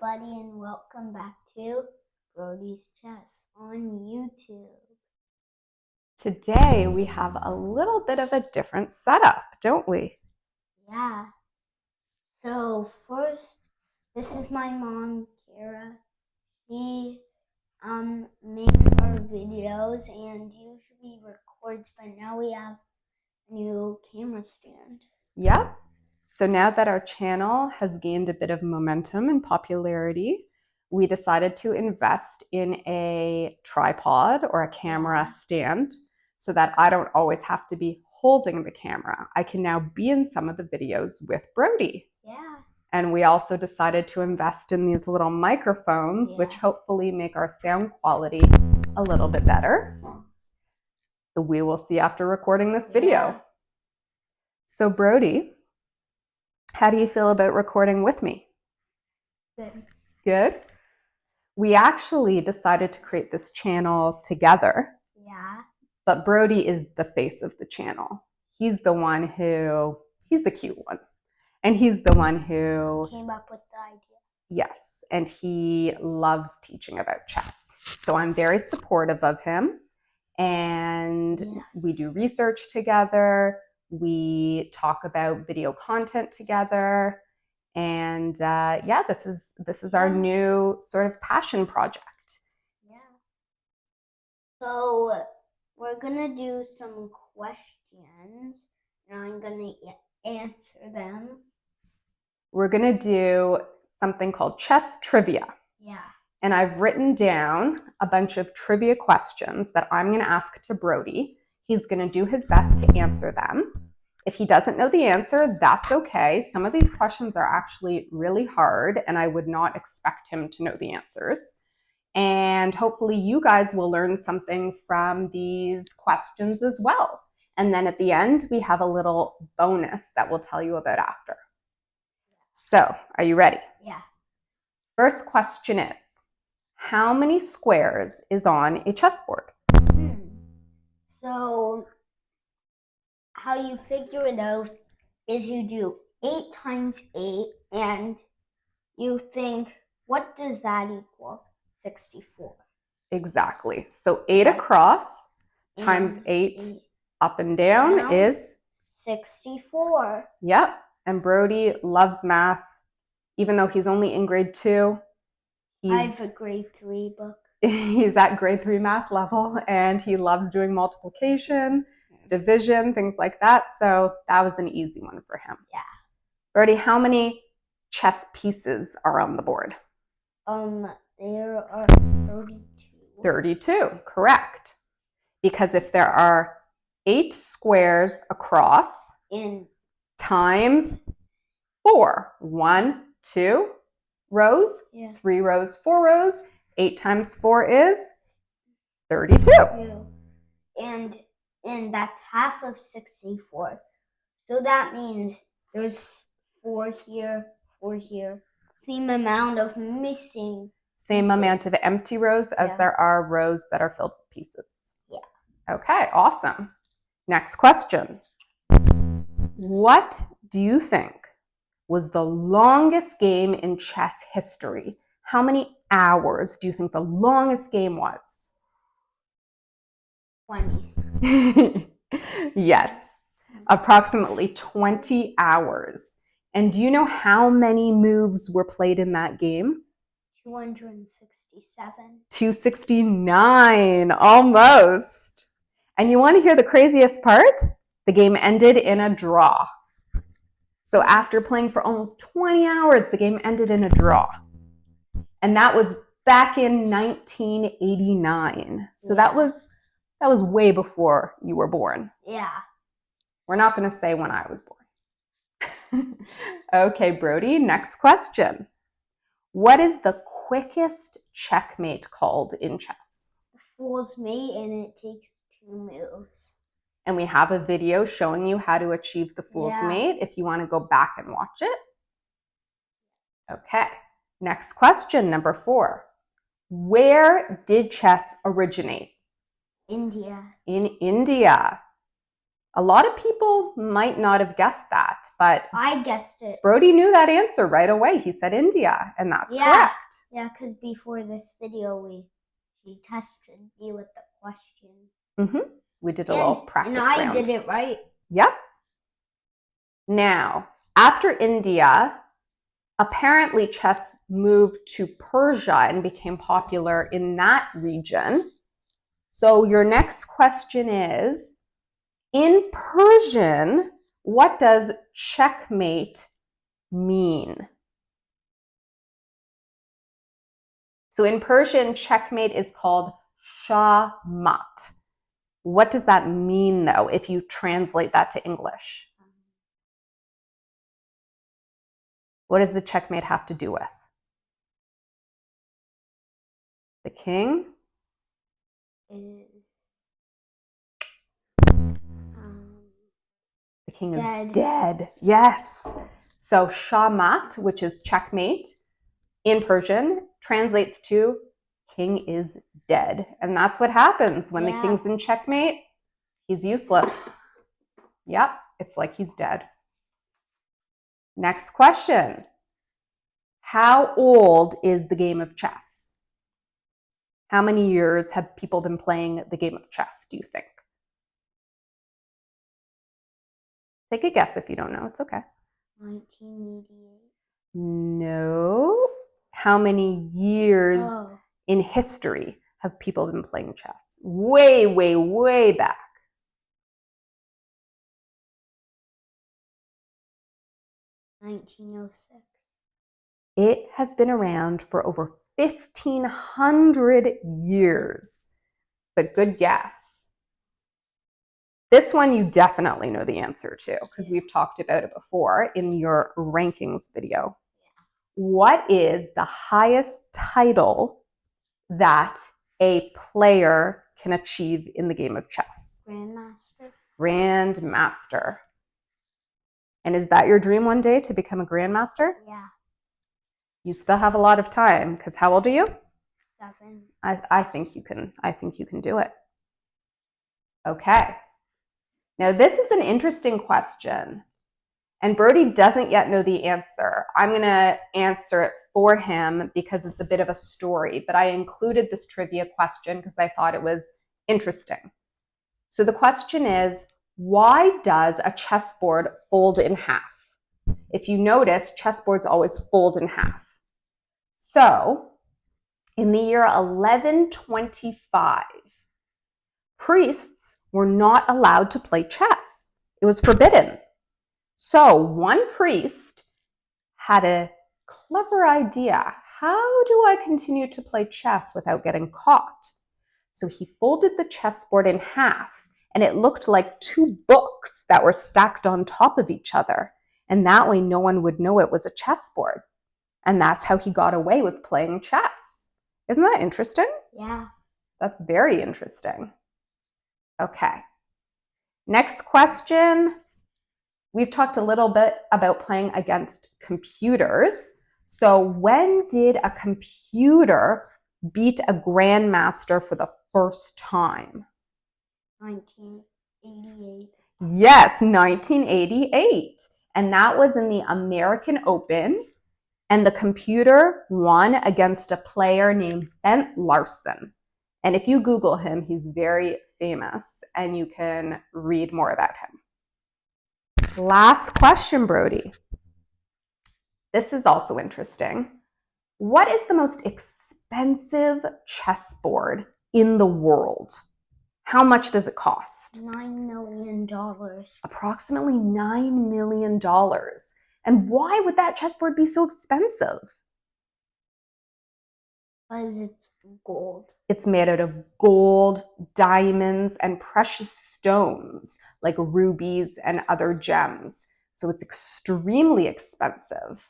everybody, and welcome back to Brody's Chess on YouTube. Today we have a little bit of a different setup, don't we? Yeah. So first, this is my mom, Kara. She makes our videos and usually records, but now we have a new camera stand. Yep. So now that our channel has gained a bit of momentum and popularity, we decided to invest in a tripod or a camera stand so that I don't always have to be holding the camera. I can now be in some of the videos with Brody. Yeah. And we also decided to invest in these little microphones, which hopefully make our sound quality a little bit better. We will see after recording this video. Yeah. So Brody, how do you feel about recording with me? Good. Good? We actually decided to create this channel together. Yeah. But Brody is the face of the channel. He's the cute one. And he's the one who came up with the idea. Yes, and he loves teaching about chess. So I'm very supportive of him. And we do research together. We talk about video content together. And this is our new sort of passion project. Yeah. So we're gonna do some questions, and I'm gonna answer them. We're gonna do something called chess trivia. Yeah. And I've written down a bunch of trivia questions that I'm going to ask to Brody. He's going to do his best to answer them. If he doesn't know the answer, that's okay. Some of these questions are actually really hard, and I would not expect him to know the answers. And hopefully you guys will learn something from these questions as well. And then at the end, we have a little bonus that we'll tell you about after. So, are you ready? Yeah. First question is, how many squares is on a chessboard? So, how you figure it out is you do 8 times 8, and you think, what does that equal? 64. Exactly. So 8 across times 8 up and down is 64. Yep. And Brody loves math, even though he's only in grade 2. I have a grade 3 book. He's at grade 3 math level, and he loves doing multiplication, division, things like that. So that was an easy one for him. Yeah. Brody, how many chess pieces are on the board? There are 32. 32, correct. Because if there are 8 squares across times 4, 1, 2 rows, 3 rows, 4 rows, 8 times 4 is 32. And that's half of 64. So that means there's 4 here, 4 here. Same amount of missing. Same amount of empty rows as there are rows that are filled with pieces. Yeah. Okay, awesome. Next question. What do you think was the longest game in chess history? How many hours do you think the longest game was? 20. Yes, approximately 20 hours. And do you know how many moves were played in that game? 267. 269, almost. And you want to hear the craziest part? The game ended in a draw. So after playing for almost 20 hours, the game ended in a draw. And that was back in 1989. So that was way before you were born. Yeah. We're not going to say when I was born. Okay, Brody, next question. What is the quickest checkmate called in chess? The fool's mate, and it takes 2 moves. And we have a video showing you how to achieve the fool's mate if you want to go back and watch it. Okay, next question, number 4. Where did chess originate? India. In India. A lot of people might not have guessed that, but I guessed it. Brody knew that answer right away. He said India, and that's correct. Yeah, because before this video, she tested me with the questions. Mm-hmm. We did a little practice round. And I did it right. Yep. Now, after India, apparently chess moved to Persia and became popular in that region. So your next question is, in Persian, what does checkmate mean? So in Persian, checkmate is called shamat. What does that mean, though, if you translate that to English? What does the checkmate have to do with? The king? The king is dead. Yes. So shamat, which is checkmate, in Persian translates to king is dead. And that's what happens when the king's in checkmate. He's useless. Yep, it's like he's dead. Next question. How old is the game of chess? How many years have people been playing the game of chess, do you think? Take a guess if you don't know. It's okay. 1988. No. How many years in history have people been playing chess? Way, way, way back. 1906. It has been around for over 1,500 years. But good guess. This one you definitely know the answer to because we've talked about it before in your rankings video. What is the highest title that a player can achieve in the game of chess? Grandmaster. Grandmaster. And is that your dream one day, to become a grandmaster? Yeah. You still have a lot of time because how old are you? 7. I think you can do it. Okay. Now this is an interesting question. And Brody doesn't yet know the answer. I'm going to answer it for him because it's a bit of a story, but I included this trivia question because I thought it was interesting. So the question is, why does a chessboard fold in half? If you notice, chessboards always fold in half. So in the year 1125, priests were not allowed to play chess. It was forbidden. So one priest had a clever idea. How do I continue to play chess without getting caught? So he folded the chessboard in half, and it looked like 2 books that were stacked on top of each other. And that way no one would know it was a chessboard. And that's how he got away with playing chess. Isn't that interesting? Yeah. That's very interesting. Okay. Next question. We've talked a little bit about playing against computers. So when did a computer beat a grandmaster for the first time? 1988. Yes, 1988. And that was in the American Open. And the computer won against a player named Bent Larson. And if you Google him, he's very famous and you can read more about him. Last question, Brody. This is also interesting. What is the most expensive chessboard in the world? How much does it cost? $9 million. Approximately $9 million. And why would that chessboard be so expensive? Because it's gold. It's made out of gold, diamonds, and precious stones like rubies and other gems. So it's extremely expensive.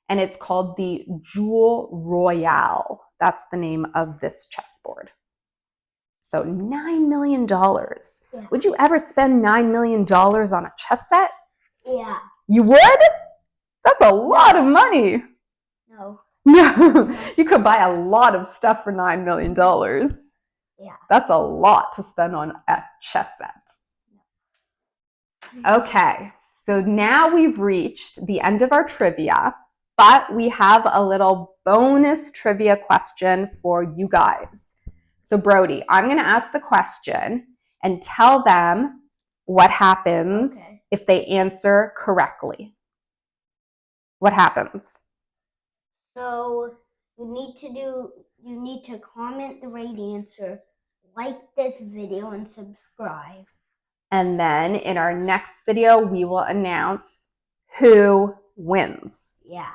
And it's called the Jewel Royale. That's the name of this chessboard. So $9 million. Yeah. Would you ever spend $9 million on a chess set? Yeah. You would? That's a lot of money. No. You could buy a lot of stuff for $9 million. Yeah. That's a lot to spend on a chess set. Okay, so now we've reached the end of our trivia, but we have a little bonus trivia question for you guys. So Brody, I'm going to ask the question and tell them what happens if they answer correctly. What happens? So you need to comment the right answer, like this video, and subscribe. And then in our next video, we will announce who wins. Yeah.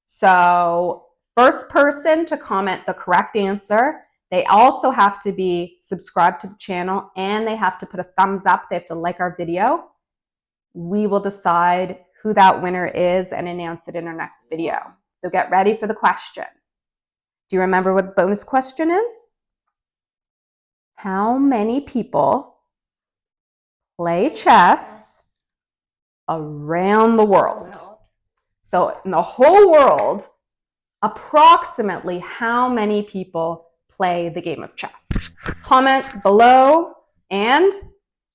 So first person to comment the correct answer, they also have to be subscribed to the channel and they have to put a thumbs up. They have to like our video. We will decide who that winner is and announce it in our next video. So get ready for the question. Do you remember what the bonus question is? How many people play chess around the world? So in the whole world, approximately how many people play the game of chess? Comment below and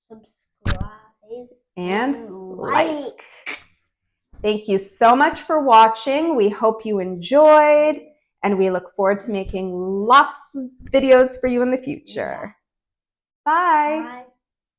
subscribe and like. Thank you so much for watching. We hope you enjoyed, and we look forward to making lots of videos for you in the future. Bye.